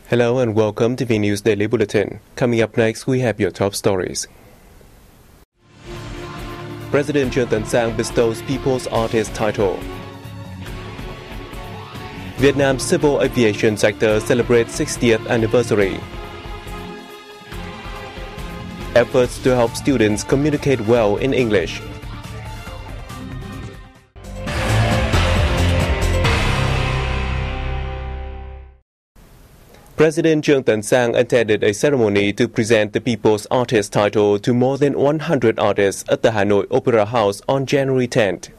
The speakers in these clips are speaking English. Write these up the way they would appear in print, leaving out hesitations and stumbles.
Hello and welcome to VNA News Daily Bulletin. Coming up next, we have your top stories. President Trương Tấn Sang bestows People's Artist title. Vietnam's civil aviation sector celebrates 60th anniversary. Efforts to help students communicate well in English. President Trương Tấn Sang attended a ceremony to present the People's Artist title to more than 100 artists at the Hanoi Opera House on January 10th.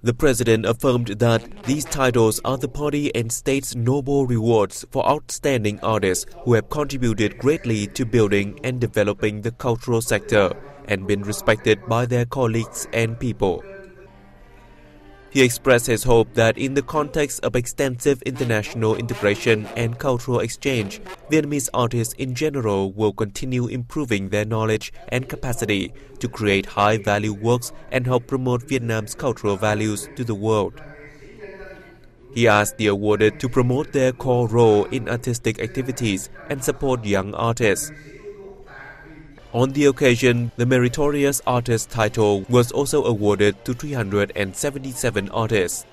The president affirmed that these titles are the party and state's noble rewards for outstanding artists who have contributed greatly to building and developing the cultural sector and been respected by their colleagues and people. He expressed his hope that in the context of extensive international integration and cultural exchange, Vietnamese artists in general will continue improving their knowledge and capacity to create high-value works and help promote Vietnam's cultural values to the world. He asked the awarded to promote their core role in artistic activities and support young artists. On the occasion, the Meritorious Artist title was also awarded to 377 artists.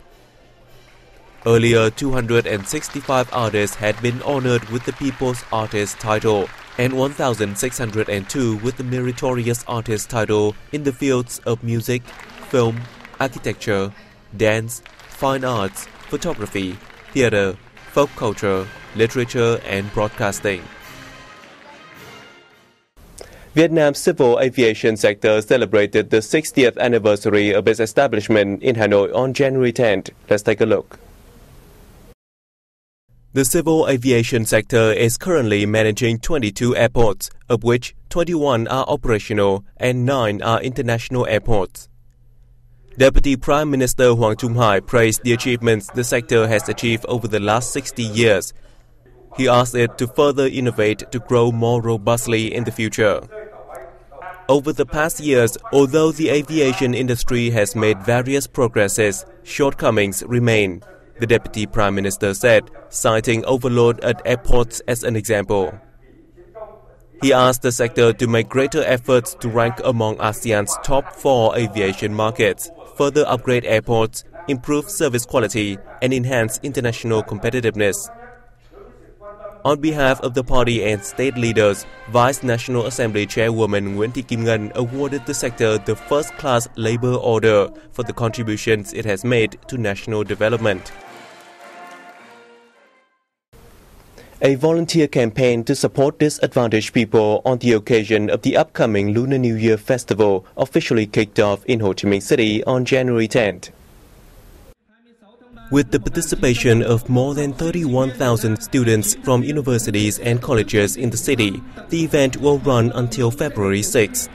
Earlier, 265 artists had been honored with the People's Artist title and 1,602 with the Meritorious Artist title in the fields of music, film, architecture, dance, fine arts, photography, theatre, folk culture, literature and broadcasting. Vietnam's civil aviation sector celebrated the 60th anniversary of its establishment in Hanoi on January 10th. Let's take a look. The civil aviation sector is currently managing 22 airports, of which 21 are operational and 9 are international airports. Deputy Prime Minister Hoàng Trung Hải praised the achievements the sector has achieved over the last 60 years. He asked it to further innovate to grow more robustly in the future. Over the past years, although the aviation industry has made various progresses, shortcomings remain, the Deputy Prime Minister said, citing overload at airports as an example. He asked the sector to make greater efforts to rank among ASEAN's top 4 aviation markets, further upgrade airports, improve service quality, and enhance international competitiveness. On behalf of the party and state leaders, Vice National Assembly Chairwoman Nguyễn Thị Kim Ngân awarded the sector the first-class labor order for the contributions it has made to national development. A volunteer campaign to support disadvantaged people on the occasion of the upcoming Lunar New Year festival officially kicked off in Ho Chi Minh City on January 10th. With the participation of more than 31,000 students from universities and colleges in the city, the event will run until February 6.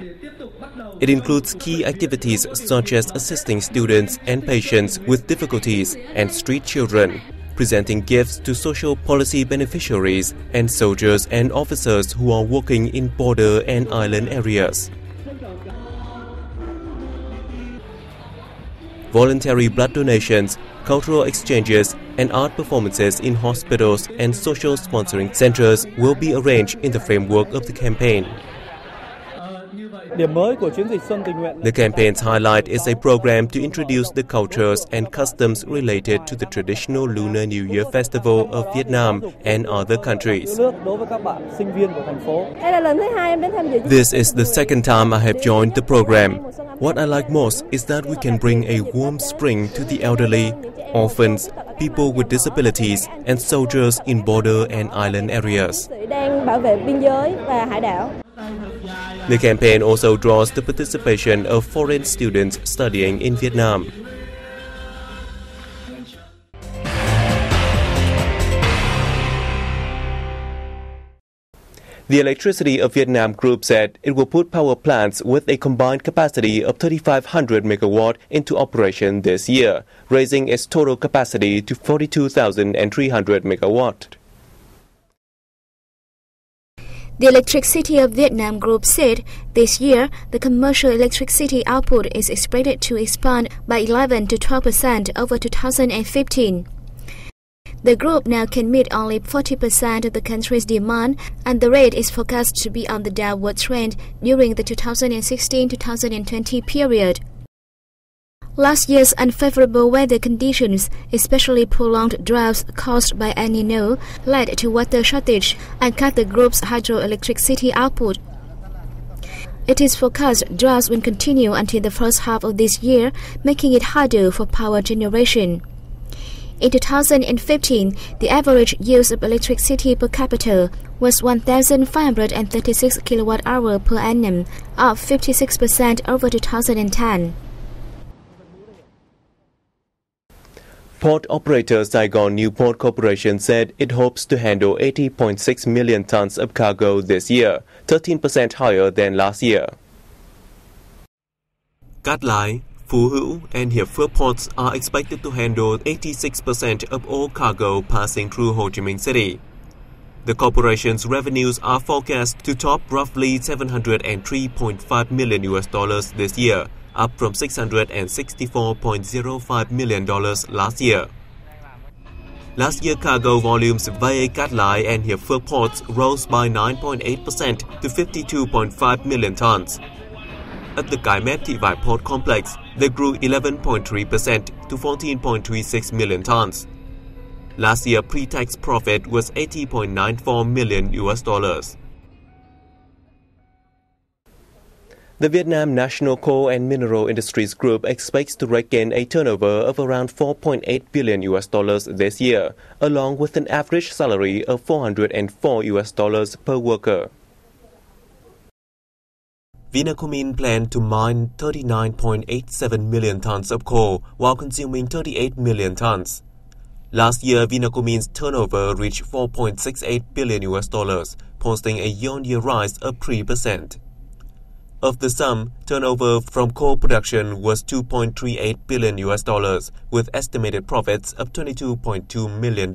It includes key activities such as assisting students and patients with difficulties and street children, presenting gifts to social policy beneficiaries and soldiers and officers who are working in border and island areas. Voluntary blood donations, cultural exchanges, and art performances in hospitals and social sponsoring centers will be arranged in the framework of the campaign. The campaign's highlight is a program to introduce the cultures and customs related to the traditional Lunar New Year festival of Vietnam and other countries. This is the second time I have joined the program. What I like most is that we can bring a warm spring to the elderly, orphans, people with disabilities, and soldiers in border and island areas. The campaign also draws the participation of foreign students studying in Vietnam. The Electricity of Vietnam Group said it will put power plants with a combined capacity of 3,500 megawatt into operation this year, raising its total capacity to 42,300 megawatt. The Electricity of Vietnam Group said this year the commercial electricity output is expected to expand by 11 to 12% over 2015. The group now can meet only 40% of the country's demand, and the rate is forecast to be on the downward trend during the 2016-2020 period. Last year's unfavorable weather conditions, especially prolonged droughts caused by El Nino, led to water shortage and cut the group's hydroelectricity output. It is forecast droughts will continue until the first half of this year, making it harder for power generation. In 2015, the average use of electricity per capita was 1,536 kilowatt-hour per annum, up 56% over 2010. Port operator Saigon Newport Corporation said it hopes to handle 80.6 million tons of cargo this year, 13% higher than last year. Cát Lái, Phú Hữu, and Hiệp Phước ports are expected to handle 86% of all cargo passing through Ho Chi Minh City. The corporation's revenues are forecast to top roughly $703.5 million this year, up from $664.05 million last year. Last year, cargo volumes via Cát Lái and Hiệp Phước ports rose by 9.8% to 52.5 million tons. At the Cái Mép Thị Vải Port Complex, they grew 11.3% to 14.36 million tons. Last year, pre-tax profit was $80.94 million. The Vietnam National Coal and Mineral Industries Group expects to rake in a turnover of around $4.8 billion this year, along with an average salary of $404 per worker. VNA planned to mine 39.87 million tons of coal while consuming 38 million tons. Last year, VNA's turnover reached $4.68 billion, posting a year-on-year rise of 3%. Of the sum, turnover from coal production was $2.38 billion, with estimated profits of $22.2 million.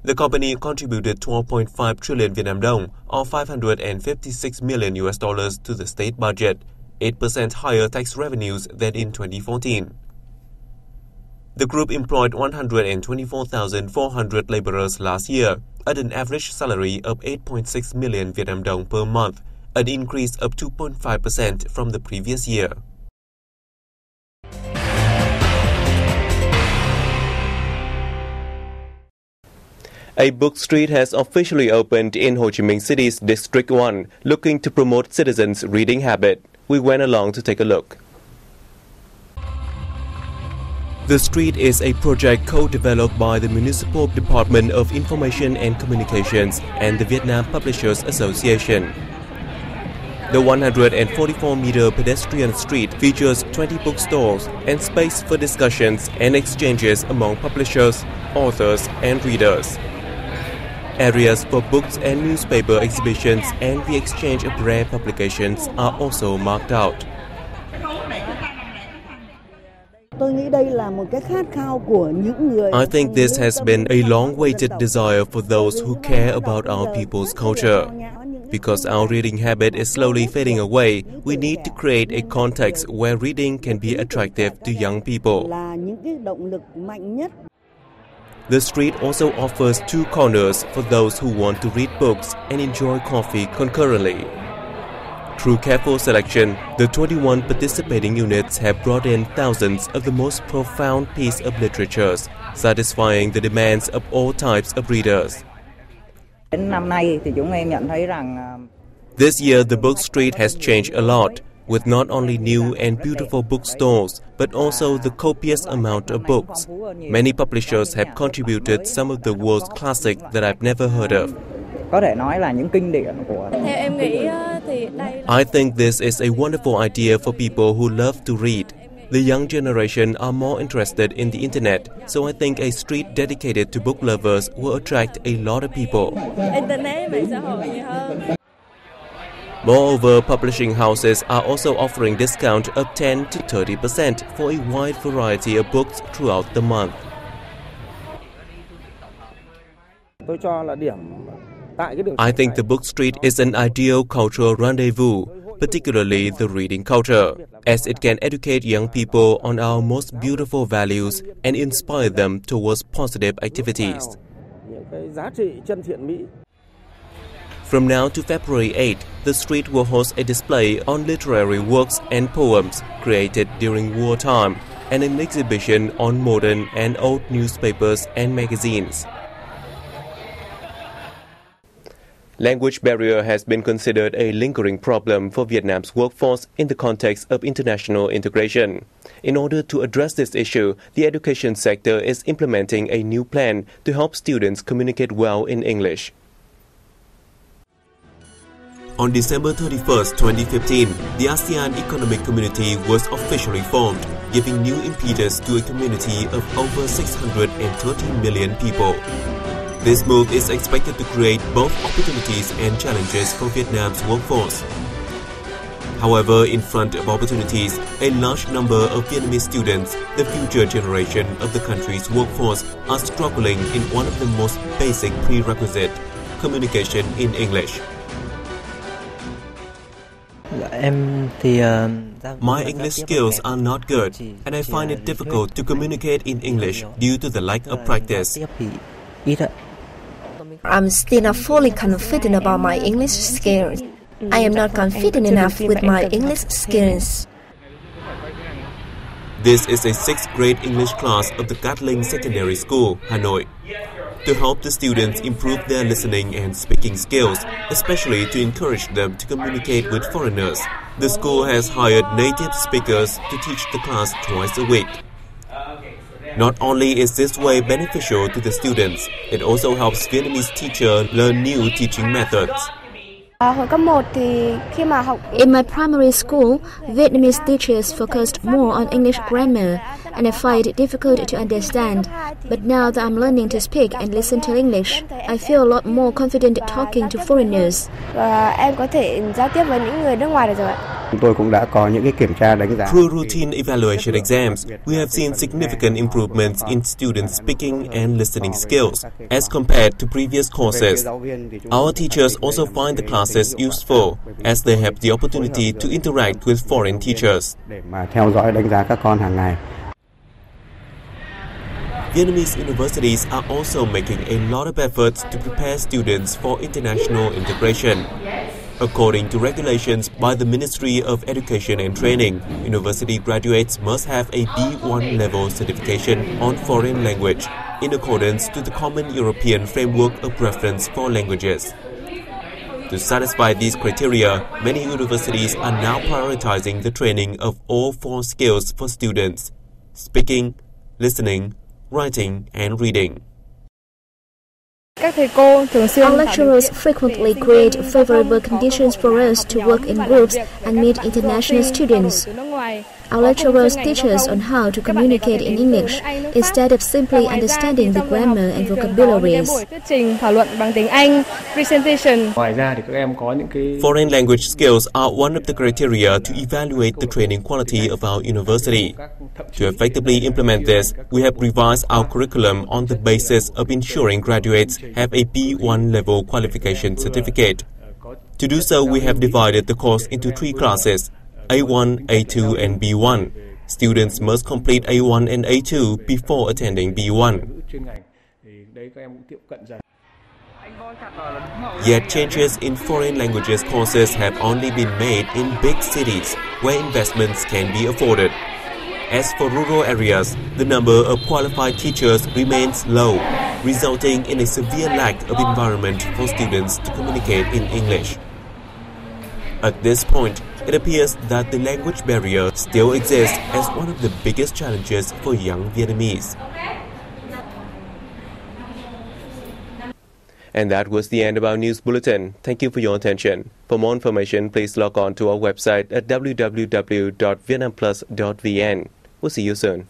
The company contributed 12.5 trillion Vietnam dong, or $556 million to the state budget, 8% higher tax revenues than in 2014. The group employed 124,400 laborers last year, at an average salary of 8.6 million Vietnam dong per month, an increase of 2.5% from the previous year. A book street has officially opened in Ho Chi Minh City's District 1, looking to promote citizens' reading habit. We went along to take a look. The street is a project co-developed by the Municipal Department of Information and Communications and the Vietnam Publishers Association. The 144-meter pedestrian street features 20 bookstores and space for discussions and exchanges among publishers, authors, and readers. Areas for books and newspaper exhibitions and the exchange of rare publications are also marked out. I think this has been a long-awaited desire for those who care about our people's culture. Because our reading habit is slowly fading away, we need to create a context where reading can be attractive to young people. The street also offers two corners for those who want to read books and enjoy coffee concurrently. Through careful selection, the 21 participating units have brought in thousands of the most profound pieces of literature, satisfying the demands of all types of readers. This year, the book street has changed a lot, with not only new and beautiful bookstores, but also the copious amount of books. Many publishers have contributed some of the world's classics that I've never heard of. I think this is a wonderful idea for people who love to read. The young generation are more interested in the internet, so I think a street dedicated to book lovers will attract a lot of people. Moreover, publishing houses are also offering discount of 10 to 30% for a wide variety of books throughout the month. I think the book street is an ideal cultural rendezvous. particularly the reading culture, as it can educate young people on our most beautiful values and inspire them towards positive activities. From now to February 8, the street will host a display on literary works and poems created during wartime and an exhibition on modern and old newspapers and magazines. Language barrier has been considered a lingering problem for Vietnam's workforce in the context of international integration. In order to address this issue, the education sector is implementing a new plan to help students communicate well in English. On December 31, 2015, the ASEAN Economic Community was officially formed, giving new impetus to a community of over 630 million people. This move is expected to create both opportunities and challenges for Vietnam's workforce. However, in front of opportunities, a large number of Vietnamese students, the future generation of the country's workforce, are struggling in one of the most basic prerequisites, communication in English. My English skills are not good, and I find it difficult to communicate in English due to the lack of practice. I'm still not fully confident about my English skills. I am not confident enough with my English skills. This is a 6th grade English class of the Gatling Secondary School, Hanoi. To help the students improve their listening and speaking skills, especially to encourage them to communicate with foreigners, the school has hired native speakers to teach the class twice a week. Not only is this way beneficial to the students, it also helps Vietnamese teachers learn new teaching methods. In my primary school, Vietnamese teachers focused more on English grammar, and I find it difficult to understand. But now that I'm learning to speak and listen to English, I feel a lot more confident talking to foreigners. Through routine evaluation exams, we have seen significant improvements in students' speaking and listening skills as compared to previous courses. Our teachers also find the classes useful as they have the opportunity to interact with foreign teachers. Vietnamese universities are also making a lot of efforts to prepare students for international integration. According to regulations by the Ministry of Education and Training, university graduates must have a B1 level certification on foreign language in accordance to the Common European Framework of Reference for Languages. To satisfy these criteria, many universities are now prioritizing the training of all 4 skills for students: speaking, listening, writing, and reading. Our lecturers frequently create favorable conditions for us to work in groups and meet international students. Our lecturers teach us on how to communicate in English instead of simply understanding the grammar and vocabularies. Foreign language skills are one of the criteria to evaluate the training quality of our university. To effectively implement this, we have revised our curriculum on the basis of ensuring graduates have a B1 level qualification certificate. To do so, we have divided the course into 3 classes: A1, A2, and B1. Students must complete A1 and A2 before attending B1. Yet changes in foreign languages courses have only been made in big cities where investments can be afforded. As for rural areas, the number of qualified teachers remains low, resulting in a severe lack of environment for students to communicate in English. At this point, it appears that the language barrier still exists as one of the biggest challenges for young Vietnamese. And that was the end of our news bulletin. Thank you for your attention. For more information, please log on to our website at www.vietnamplus.vn. We'll see you soon.